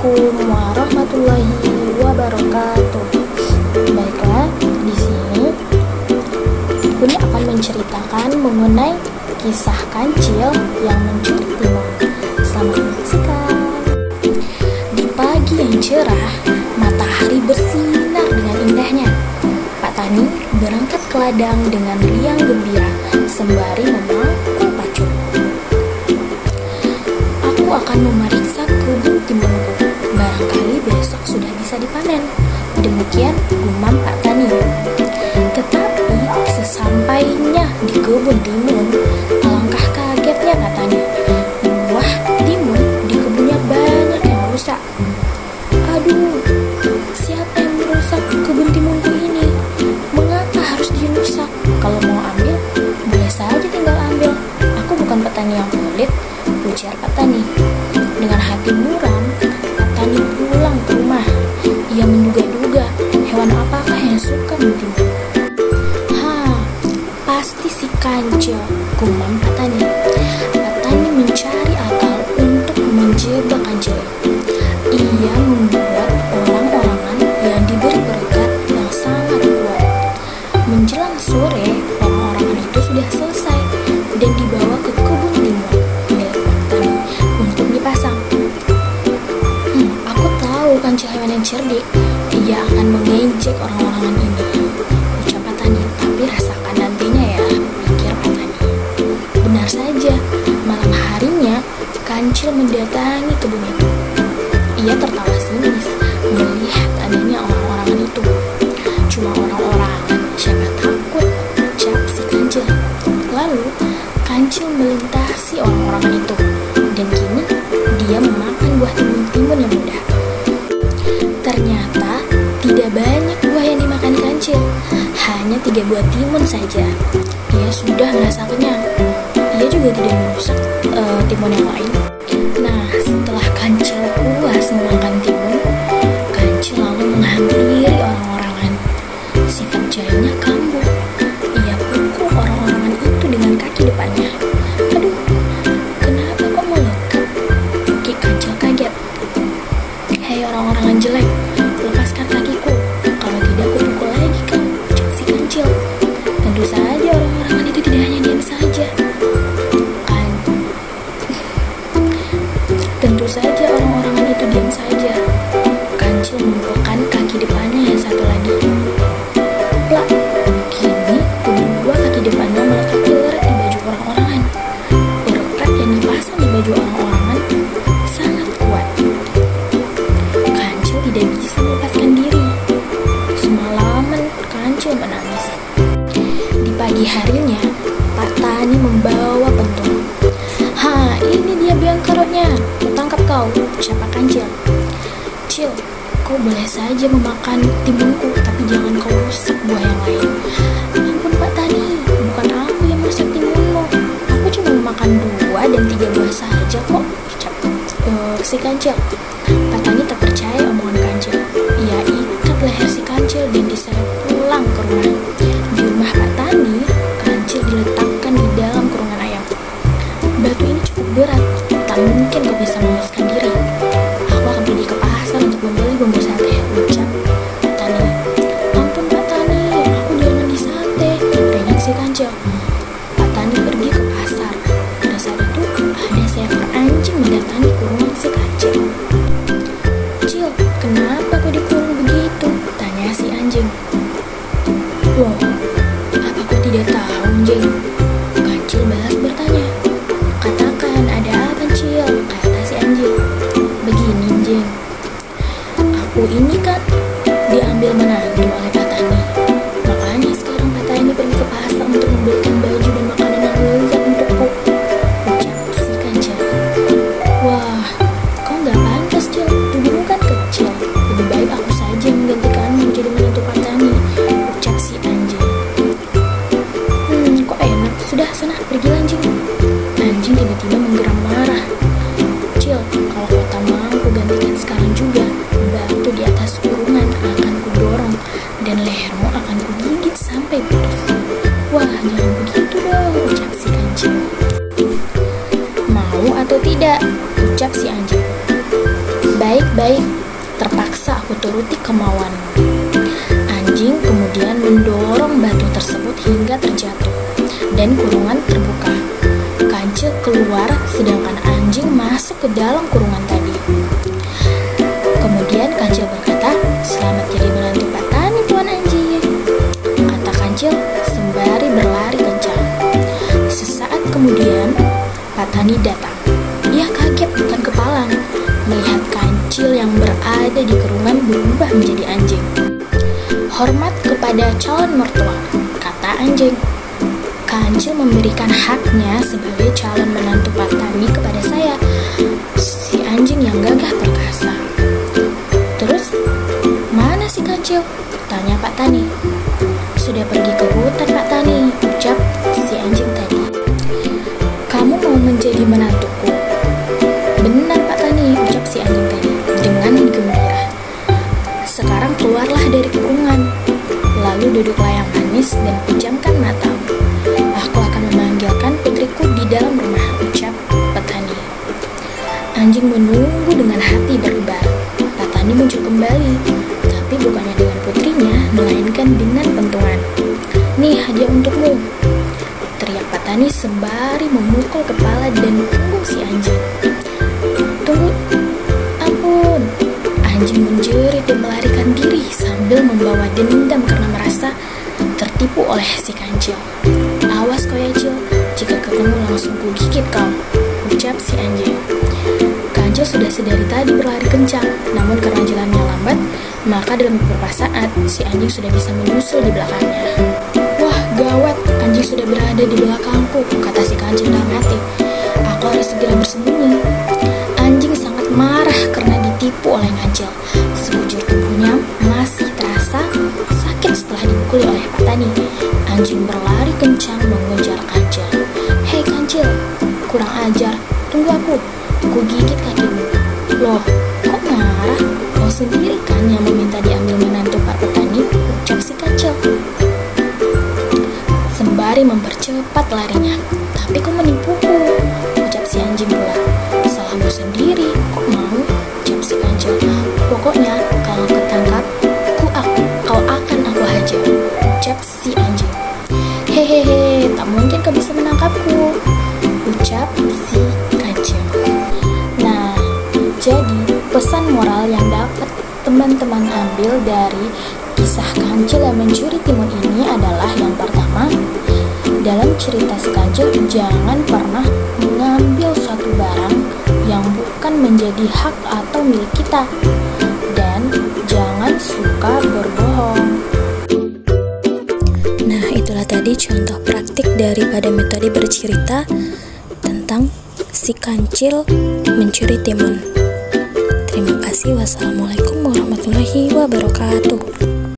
Assalamualaikum warahmatullahi wabarakatuh. Baiklah, di sini Bunda akan menceritakan mengenai kisah kancil yang mencuri timun. Selamat menyaksikan. Di pagi yang cerah, matahari bersinar dengan indahnya. Pak Tani berangkat ke ladang dengan riang gembira sembari memangku pacul. Aku akan memeriksa kebun timunku. Barangkali besok sudah bisa dipanen. Demikian gumam Pak Tani. Tetapi sesampainya di kebun timun, alangkah kagetnya Pak Tani. Buah timun di kebunnya banyak yang rusak. Aduh, siapa yang merusak kebun timunku ini? Mengapa harus dirusak? Kalau mau ambil, boleh saja tinggal ambil. Aku bukan petani yang pelit, ujar Pak Tani. Dengan hati muram, Pak Tani pulang ke rumah. Ia menduga-duga hewan apakah yang suka mentimun. Pasti si kancil, gumam Pak Tani. Pak Tani mencari akal untuk menjebak kancil. Ia membuat orang-orangan yang diberi berkat yang sangat kuat. Menjelang sore, orang-orangan itu sudah selesai dan dibawa ke kebun timun milik Pak Tani untuk dipasang. Aku tahu kancil hewan yang cerdik. Ia akan mengejek orang-orangan ini, ucap Pak Tani. Tapi rasakan nantinya ya, pikir Pak Tani. Benar saja, malam harinya kancil mendatangi kebun itu. Ia tertawa sinis melihat adanya orang-orangan itu. Cuma orang-orangan, siapa takut, ucap si kancil. Lalu kancil melintasi orang-orangan itu, dan kini dia memakan buah timun-timun yang muda. Ternyata tidak banyak buah yang dimakan kancil, hanya 3 buah timun saja. Ia sudah merasa kenyang. Ia juga tidak merusak timun yang lain. Nah, setelah kancil puas memakan timun, kancil lalu menghampiri orang-orangan. Sifat jahilnya kambuh. Ia pukul orang-orangan itu dengan kaki depannya. Aduh, kenapa kok melekat? Kaki kancil kaget. Hei orang-orangan jelek, lepaskan kakiku. Kalau tidak, aku pukul lagi kau, ucap si kancil. Tentu saja orang-orangan itu tidak hanya diam saja. Tentu saja orang-orangan itu diam saja. Kancil memukulkan kaki depannya yang satu lagi. Plak! Kini kedua kaki depannya melekat erat di baju orang-orangan. Perekat yang dipasang di baju orang-orangan sangat kuat. Kancil tidak bisa melepaskan diri. Semalaman kancil menangis. Di pagi harinya, Pak Tani membawa pentung. Ini dia biang kerutnya. Tangkap kau, ucap Pak Kancil. Cil, kau boleh saja memakan timunku, tapi jangan kau rusak buah yang lain. Ampun Pak Tani, bukan aku yang merusak timunmu. Aku cuma memakan 2 dan 3 buah saja kok, ucap si Kancil. Pak Tani tak percaya omongan Kancil. Ia ikat leher si Kancil dan diseret pulang ke rumah. Di rumah Pak Tani, Kancil diletakkan di dalam kurungan ayam. Batu ini cukup berat, tak mungkin kau bisa melepaskan diri. Aku akan pergi ke pasar untuk membeli bumbu sate, ucap Pak Tani. Ampun Pak Tani, aku jangan di sate, rengek si Kancil. Pak Tani pergi ke pasar. Pada saat itu, ada seekor anjing mendatangi kurungan si Kancil. Cil, kenapa kau dikurung begitu? Tanya si anjing. Loh, apa kau tidak tahu, anjing? Kancil balas bertanya. Katakan, ada apa Cil? Kata si anjing. Begini anjing, aku ini kan diambil menantu oleh Pak Tani. Makanya sekarang Pak Tani pergi ke pasar untuk membelikan baju dan makanan yang lezat untukku, ucap si Kancil. Wah, kau gak pantas Cil, tubuhmu kan kecil. Lebih baik aku saja yang menggantikanmu menjadi menantu Pak Tani, ucap si anjing. Kok enak, sudah sana pergi anjing. Anjing tiba-tiba menggeram marah. Cil, kalau kau tak mau gantikan sekarang juga, batu di atas kurungan akan kudorong dan lehermu akan kugigit sampai putus. Wah, jangan begitu dong, ucap si Kancil. Mau atau tidak, ucap si anjing. Baik, terpaksa aku turuti kemauanmu. Anjing kemudian mendorong batu tersebut hingga terjatuh, dan kurungan terbuka. Kancil keluar, sedangkan anjing masuk ke dalam kurungan tadi. Kemudian Kancil berkata, "Selamat jadi menantu Pak Tani, Tuan Anjing," kata Kancil sembari berlari kencang. Sesaat kemudian, Pak Tani datang. Dia kaget bukan kepalang melihat Kancil yang berada di kurungan berubah menjadi anjing. "Hormat kepada calon mertua," kata anjing. Kancil memberikan haknya sebagai calon menantu Pak Tani kepada saya, si anjing yang gagah perkasa. "Terus, mana si Kancil?" tanya Pak Tani. "Sudah pergi ke hutan, Pak Tani," ucap si anjing tadi. "Kamu mau menjadi menantuku?" "Benar, Pak Tani," ucap si anjing tadi dengan gembira. "Sekarang keluarlah dari kurungan, lalu duduklah yang manis dan pejamkan matamu. Aku akan memanggilkan putriku di dalam rumah," ucap petani. Anjing menunggu dengan hati berdebar. Petani muncul kembali, tapi bukannya dengan putrinya, melainkan dengan pentungan. "Nih hadiah untukmu," teriak petani sembari memukul kepala dan punggung si anjing. "Tunggu, ampun!" Anjing menjerit dan melarikan diri sambil membawa dendam karena merasa tertipu oleh si Kancil. "Awas kau ya, Cil, jika ketemu langsung kugigit kau," ucap si anjing. Kancil sudah sedari tadi berlari kencang, namun karena jalannya lambat, maka dalam beberapa saat si anjing sudah bisa menyusul di belakangnya. "Wah, gawat, anjing sudah berada di belakangku," kata si Kancil dalam hati. "Aku harus segera bersembunyi." Anjing sangat marah karena ditipu oleh Kancil. Sekujur tubuhnya masih terasa sakit setelah dipukuli oleh Pak Tani. Anjing berlari kencang mengejar Kancil. "Hei Kancil, kurang ajar, tunggu aku gigit kakimu." "Loh, kok marah? Kau sendiri kan yang meminta diambil menantu Pak Petani," ucap si Kancil sembari mempercepat larinya. "Tapi kau menipuku," ucap si anjing pula. "Salahmu sendiri, kok mau?" ucap si Kancil. "Pokoknya kalau ketangkap, kau akan aku hajar," ucap si anjing. "Hehehe, tak mungkin kau bisa menangkapku," ucap si Kancil. Nah, jadi pesan moral yang dapat teman-teman ambil dari kisah Kancil yang mencuri timun ini adalah yang pertama, dalam cerita si Kancil, jangan pernah mengambil suatu barang yang bukan menjadi hak atau milik kita, dan jangan suka berbohong. Nah, itulah tadi contoh praktik daripada metode bercerita tentang si Kancil mencuri timun. Terima kasih. Wassalamualaikum warahmatullahi wabarakatuh.